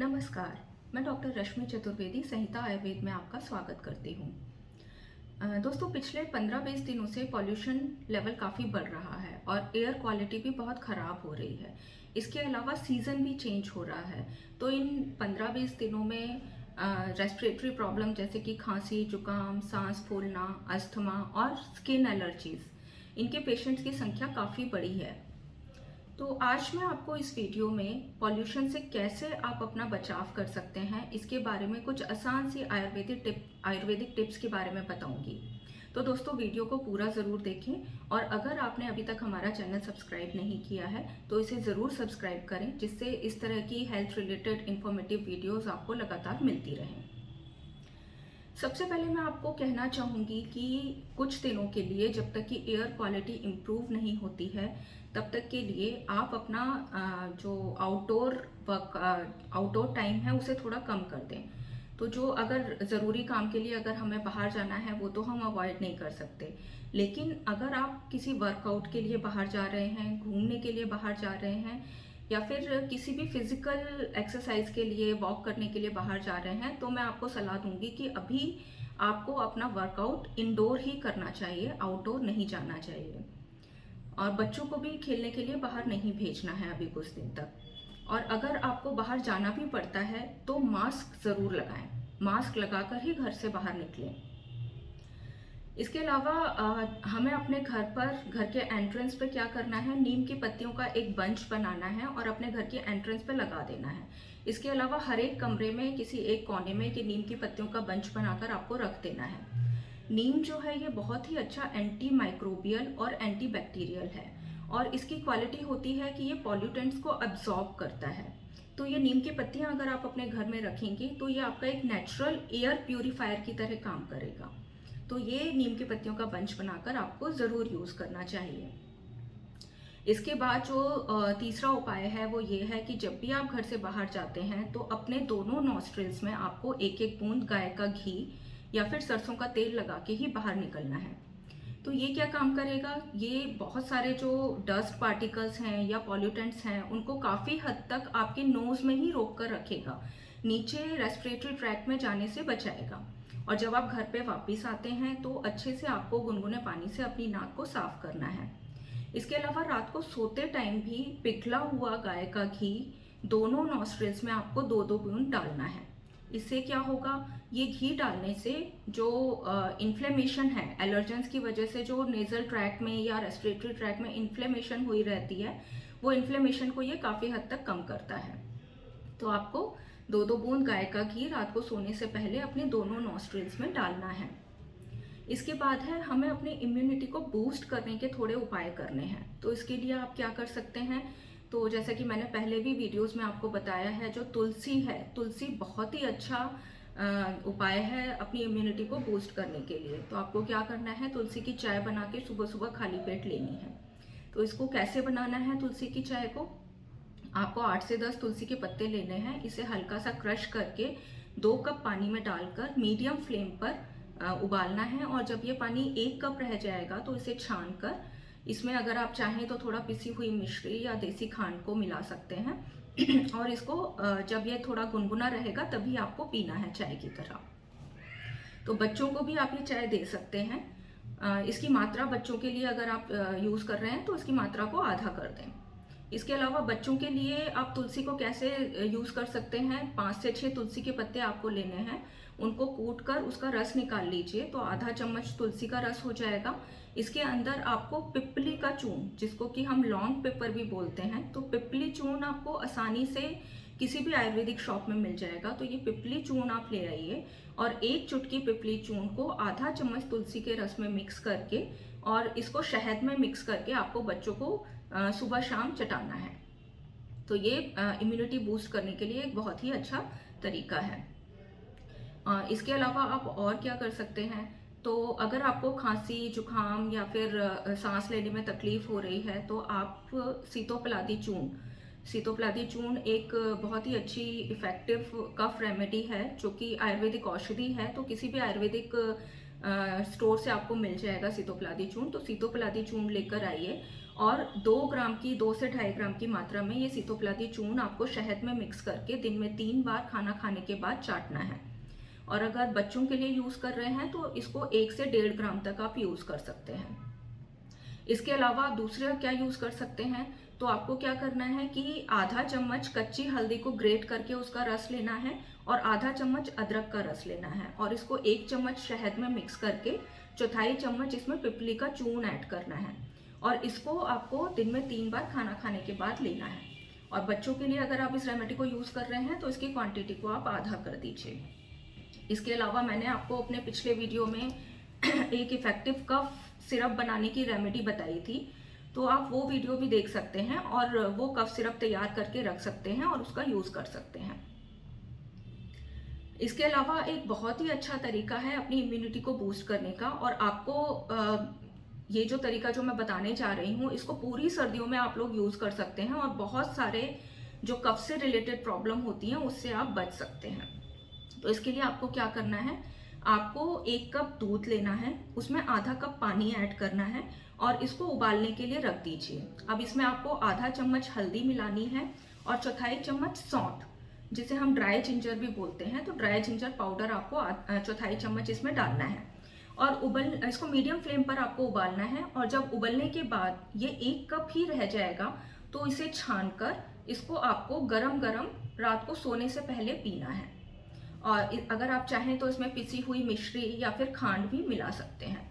नमस्कार। मैं डॉक्टर रश्मि चतुर्वेदी संहिता आयुर्वेद में आपका स्वागत करती हूँ। दोस्तों, पिछले 15-20 दिनों से पॉल्यूशन लेवल काफ़ी बढ़ रहा है और एयर क्वालिटी भी बहुत ख़राब हो रही है। इसके अलावा सीज़न भी चेंज हो रहा है, तो इन 15-20 दिनों में रेस्पिरेटरी प्रॉब्लम जैसे कि खांसी, जुकाम, सांस फूलना, अस्थमा और स्किन एलर्जीज़, इनके पेशेंट्स की संख्या काफ़ी बढ़ी है। तो आज मैं आपको इस वीडियो में पॉल्यूशन से कैसे आप अपना बचाव कर सकते हैं, इसके बारे में कुछ आसान सी आयुर्वेदिक टिप्स के बारे में बताऊंगी। तो दोस्तों, वीडियो को पूरा ज़रूर देखें और अगर आपने अभी तक हमारा चैनल सब्सक्राइब नहीं किया है तो इसे ज़रूर सब्सक्राइब करें, जिससे इस तरह की हेल्थ रिलेटेड इंफॉर्मेटिव वीडियोज़ आपको लगातार मिलती रहें। सबसे पहले मैं आपको कहना चाहूँगी कि कुछ दिनों के लिए, जब तक कि एयर क्वालिटी इम्प्रूव नहीं होती है, तब तक के लिए आप अपना जो आउटडोर टाइम है उसे थोड़ा कम कर दें। तो जो अगर ज़रूरी काम के लिए अगर हमें बाहर जाना है वो तो हम अवॉइड नहीं कर सकते, लेकिन अगर आप किसी वर्कआउट के लिए बाहर जा रहे हैं, घूमने के लिए बाहर जा रहे हैं या फिर किसी भी फिजिकल एक्सरसाइज के लिए, वॉक करने के लिए बाहर जा रहे हैं, तो मैं आपको सलाह दूंगी कि अभी आपको अपना वर्कआउट इंडोर ही करना चाहिए, आउटडोर नहीं जाना चाहिए। और बच्चों को भी खेलने के लिए बाहर नहीं भेजना है अभी कुछ दिन तक। और अगर आपको बाहर जाना भी पड़ता है तो मास्क ज़रूर लगाएं, मास्क लगाकर ही घर से बाहर निकलें। इसके अलावा हमें अपने घर के एंट्रेंस पे क्या करना है, नीम की पत्तियों का एक बंच बनाना है और अपने घर के एंट्रेंस पे लगा देना है। इसके अलावा हर एक कमरे में किसी एक कोने में कि नीम की पत्तियों का बंच बनाकर आपको रख देना है। नीम जो है ये बहुत ही अच्छा एंटी माइक्रोबियल और एंटी बैक्टीरियल है और इसकी क्वालिटी होती है कि ये पॉल्यूटेंट्स को अब्जॉर्ब करता है। तो ये नीम की पत्तियां अगर आप अपने घर में रखेंगे तो ये आपका एक नेचुरल एयर प्यूरिफायर की तरह काम करेगा। तो ये नीम की पत्तियों का बंच बनाकर आपको ज़रूर यूज़ करना चाहिए। इसके बाद जो तीसरा उपाय है वो ये है कि जब भी आप घर से बाहर जाते हैं तो अपने दोनों नॉस्ट्रिल्स में आपको एक एक बूंद गाय का घी या फिर सरसों का तेल लगा के ही बाहर निकलना है। तो ये क्या काम करेगा, ये बहुत सारे जो डस्ट पार्टिकल्स हैं या पॉल्यूटेंट्स हैं उनको काफ़ी हद तक आपके नोज़ में ही रोक कर रखेगा, नीचे रेस्पिरेटरी ट्रैक्ट में जाने से बचाएगा। और जब आप घर पे वापस आते हैं तो अच्छे से आपको गुनगुने पानी से अपनी नाक को साफ करना है। इसके अलावा रात को सोते टाइम भी पिघला हुआ गाय का घी दोनों नॉस्ट्रिल्स में आपको 2-2 बूंद डालना है। इससे क्या होगा, ये घी डालने से जो इन्फ्लेमेशन है, एलर्जेंस की वजह से जो नेजल ट्रैक में या रेस्पिरेटरी ट्रैक में इन्फ्लेमेशन हुई रहती है, वो इन्फ्लेमेशन को ये काफ़ी हद तक कम करता है। तो आपको 2-2 बूंद गाय का घी रात को सोने से पहले अपने दोनों नॉस्ट्रिल्स में डालना है। इसके बाद है हमें अपनी इम्यूनिटी को बूस्ट करने के थोड़े उपाय करने हैं। तो इसके लिए आप क्या कर सकते हैं, तो जैसे कि मैंने पहले भी वीडियोस में आपको बताया है, जो तुलसी है, तुलसी बहुत ही अच्छा उपाय है अपनी इम्यूनिटी को बूस्ट करने के लिए। तो आपको क्या करना है, तुलसी की चाय बना के सुबह सुबह खाली पेट लेनी है। तो इसको कैसे बनाना है, तुलसी की चाय को आपको 8 से 10 तुलसी के पत्ते लेने हैं, इसे हल्का सा क्रश करके 2 कप पानी में डालकर मीडियम फ्लेम पर उबालना है। और जब ये पानी 1 कप रह जाएगा तो इसे छान कर इसमें अगर आप चाहें तो थोड़ा पिसी हुई मिश्री या देसी खांड को मिला सकते हैं और इसको जब ये थोड़ा गुनगुना रहेगा तभी आपको पीना है चाय की तरह। तो बच्चों को भी आप ये चाय दे सकते हैं। इसकी मात्रा बच्चों के लिए अगर आप यूज़ कर रहे हैं तो इसकी मात्रा को आधा कर दें। इसके अलावा बच्चों के लिए आप तुलसी को कैसे यूज़ कर सकते हैं, 5 से 6 तुलसी के पत्ते आपको लेने हैं, उनको कूट कर उसका रस निकाल लीजिए, तो आधा चम्मच तुलसी का रस हो जाएगा। इसके अंदर आपको पिपली का चूर्ण, जिसको कि हम लॉन्ग पेपर भी बोलते हैं, तो पिपली चूर्ण आपको आसानी से किसी भी आयुर्वेदिक शॉप में मिल जाएगा। तो ये पिपली चूर्ण आप ले आइए और 1 चुटकी पिपली चूर्ण को आधा चम्मच तुलसी के रस में मिक्स करके और इसको शहद में मिक्स करके आपको बच्चों को सुबह शाम चटाना है। तो ये इम्यूनिटी बूस्ट करने के लिए एक बहुत ही अच्छा तरीका है। इसके अलावा आप और क्या कर सकते हैं, तो अगर आपको खांसी, जुकाम या फिर सांस लेने में तकलीफ हो रही है तो आप सीतोपलादी चूर्ण एक बहुत ही अच्छी इफेक्टिव कफ रेमेडी है, जो कि आयुर्वेदिक औषधि है। तो किसी भी आयुर्वेदिक स्टोर से आपको मिल जाएगा सीतोपलादी चूर्ण। तो सीतोपलादी चूर्ण लेकर आइए और 2 से 2.5 ग्राम की मात्रा में ये सीतोपलादी चूर्ण आपको शहद में मिक्स करके दिन में 3 बार खाना खाने के बाद चाटना है। और अगर बच्चों के लिए यूज़ कर रहे हैं तो इसको 1 से 1.5 ग्राम तक आप यूज़ कर सकते हैं। इसके अलावा आप दूसरा क्या यूज़ कर सकते हैं, तो आपको क्या करना है कि आधा चम्मच कच्ची हल्दी को ग्रेट करके उसका रस लेना है और आधा चम्मच अदरक का रस लेना है और इसको 1 चम्मच शहद में मिक्स करके 1/4 चम्मच इसमें पिपली का चूर्ण ऐड करना है और इसको आपको दिन में 3 बार खाना खाने के बाद लेना है। और बच्चों के लिए अगर आप इस रेमेडी को यूज़ कर रहे हैं तो इसकी क्वांटिटी को आप आधा कर दीजिए। इसके अलावा मैंने आपको अपने पिछले वीडियो में एक इफेक्टिव कफ सिरप बनाने की रेमेडी बताई थी, तो आप वो वीडियो भी देख सकते हैं और वो कफ सिरप तैयार करके रख सकते हैं और उसका यूज़ कर सकते हैं। इसके अलावा एक बहुत ही अच्छा तरीका है अपनी इम्यूनिटी को बूस्ट करने का, और आपको ये जो तरीका जो मैं बताने जा रही हूँ इसको पूरी सर्दियों में आप लोग यूज़ कर सकते हैं और बहुत सारे जो कफ से रिलेटेड प्रॉब्लम होती हैं उससे आप बच सकते हैं। तो इसके लिए आपको क्या करना है, आपको 1 कप दूध लेना है, उसमें आधा कप पानी ऐड करना है और इसको उबालने के लिए रख दीजिए। अब इसमें आपको आधा चम्मच हल्दी मिलानी है और 1/4 चम्मच सौंठ, जिसे हम ड्राई जिंजर भी बोलते हैं, तो ड्राई जिंजर पाउडर आपको 1/4 चम्मच इसमें डालना है और इसको मीडियम फ्लेम पर आपको उबालना है। और जब उबलने के बाद ये 1 कप ही रह जाएगा तो इसे छानकर इसको आपको गरम गरम रात को सोने से पहले पीना है। और अगर आप चाहें तो इसमें पिसी हुई मिश्री या फिर खांड भी मिला सकते हैं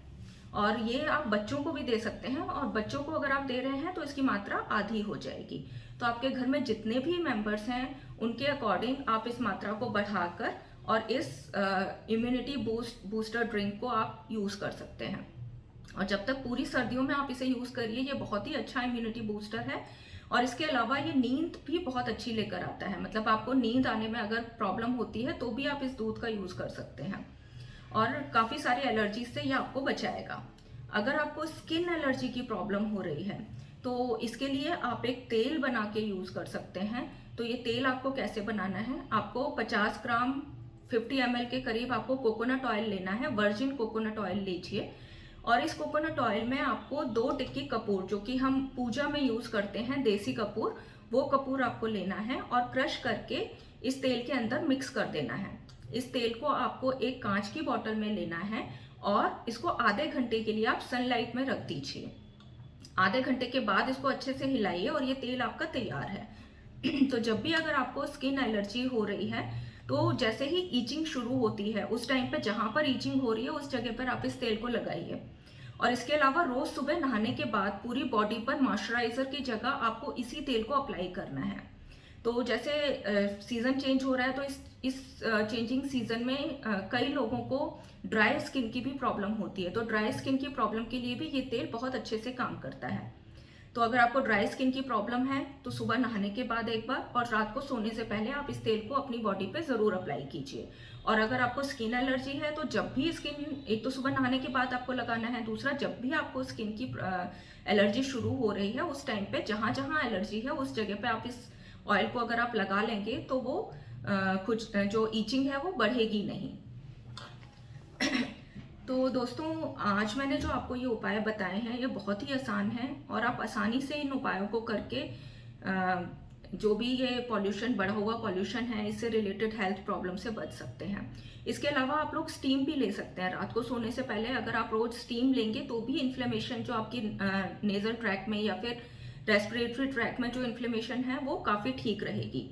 और ये आप बच्चों को भी दे सकते हैं, और बच्चों को अगर आप दे रहे हैं तो इसकी मात्रा आधी हो जाएगी। तो आपके घर में जितने भी मेंबर्स हैं उनके अकॉर्डिंग आप इस मात्रा को बढ़ाकर और इस इम्यूनिटी बूस्टर ड्रिंक को आप यूज़ कर सकते हैं। और जब तक पूरी सर्दियों में आप इसे यूज़ करिए, ये बहुत ही अच्छा इम्यूनिटी बूस्टर है। और इसके अलावा ये नींद भी बहुत अच्छी लेकर आता है, मतलब आपको नींद आने में अगर प्रॉब्लम होती है तो भी आप इस दूध का यूज़ कर सकते हैं और काफ़ी सारी एलर्जी से ये आपको बचाएगा। अगर आपको स्किन एलर्जी की प्रॉब्लम हो रही है तो इसके लिए आप एक तेल बना के यूज़ कर सकते हैं। तो ये तेल आपको कैसे बनाना है, आपको 50 ग्राम 50 ml के करीब आपको कोकोनट ऑयल लेना है, वर्जिन कोकोनट ऑयल लीजिए। और इस कोकोनट ऑयल में आपको 2 टिक्की कपूर, जो कि हम पूजा में यूज़ करते हैं देसी कपूर, वो कपूर आपको लेना है और क्रश करके इस तेल के अंदर मिक्स कर देना है। इस तेल को आपको एक कांच की बोतल में लेना है और इसको आधे घंटे के लिए आप सनलाइट में रख दीजिए। आधे घंटे के बाद इसको अच्छे से हिलाइए और ये तेल आपका तैयार है। तो जब भी अगर आपको स्किन एलर्जी हो रही है तो जैसे ही ईचिंग शुरू होती है उस टाइम पे जहाँ पर ईचिंग हो रही है उस जगह पर आप इस तेल को लगाइए। और इसके अलावा रोज सुबह नहाने के बाद पूरी बॉडी पर मॉइस्चराइजर की जगह आपको इसी तेल को अप्लाई करना है। तो जैसे सीजन चेंज हो रहा है तो इस चेंजिंग सीजन में कई लोगों को ड्राई स्किन की भी प्रॉब्लम होती है, तो ड्राई स्किन की प्रॉब्लम के लिए भी ये तेल बहुत अच्छे से काम करता है। तो अगर आपको ड्राई स्किन की प्रॉब्लम है तो सुबह नहाने के बाद एक बार और रात को सोने से पहले आप इस तेल को अपनी बॉडी पे ज़रूर अप्लाई कीजिए। और अगर आपको स्किन एलर्जी है तो जब भी स्किन, एक तो सुबह नहाने के बाद आपको लगाना है, दूसरा जब भी आपको स्किन की एलर्जी शुरू हो रही है उस टाइम पे जहाँ जहाँ एलर्जी है उस जगह पे आप इस ऑयल को अगर आप लगा लेंगे तो वो कुछ जो ईचिंग है वो बढ़ेगी नहीं। तो दोस्तों, आज मैंने जो आपको ये उपाय बताए हैं ये बहुत ही आसान हैं और आप आसानी से इन उपायों को करके जो भी ये पॉल्यूशन, बढ़ा हुआ पॉल्यूशन है, इससे रिलेटेड हेल्थ प्रॉब्लम से बच सकते हैं। इसके अलावा आप लोग स्टीम भी ले सकते हैं रात को सोने से पहले। अगर आप रोज स्टीम लेंगे तो भी इन्फ्लेमेशन जो आपकी नेजल ट्रैक में या फिर रेस्पिरेटरी ट्रैक में जो इन्फ्लेमेशन है वो काफ़ी ठीक रहेगी।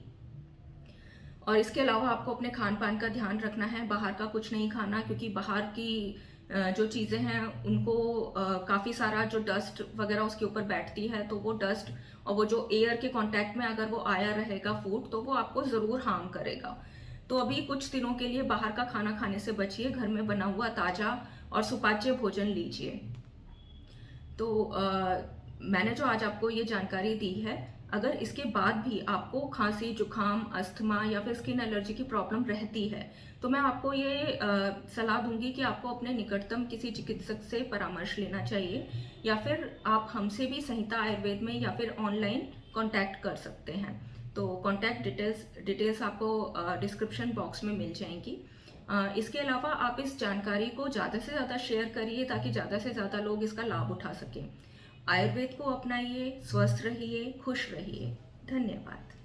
और इसके अलावा आपको अपने खान पान का ध्यान रखना है, बाहर का कुछ नहीं खाना, क्योंकि बाहर की जो चीज़ें हैं उनको काफ़ी सारा जो डस्ट वगैरह उसके ऊपर बैठती है, तो वो डस्ट और वो जो एयर के कांटेक्ट में अगर वो आया रहेगा फूड तो वो आपको ज़रूर हार्म करेगा। तो अभी कुछ दिनों के लिए बाहर का खाना खाने से बचिए, घर में बना हुआ ताज़ा और सुपाच्य भोजन लीजिए। तो मैंने जो आज आपको ये जानकारी दी है, अगर इसके बाद भी आपको खांसी, जुखाम, अस्थमा या फिर स्किन एलर्जी की प्रॉब्लम रहती है तो मैं आपको ये सलाह दूंगी कि आपको अपने निकटतम किसी चिकित्सक से परामर्श लेना चाहिए, या फिर आप हमसे भी संहिता आयुर्वेद में या फिर ऑनलाइन कांटेक्ट कर सकते हैं। तो कांटेक्ट डिटेल्स आपको डिस्क्रिप्शन बॉक्स में मिल जाएंगी। इसके अलावा आप इस जानकारी को ज़्यादा से ज़्यादा शेयर करिए ताकि ज़्यादा से ज़्यादा लोग इसका लाभ उठा सकें। आयुर्वेद को अपनाइए, स्वस्थ रहिए, खुश रहिए। धन्यवाद।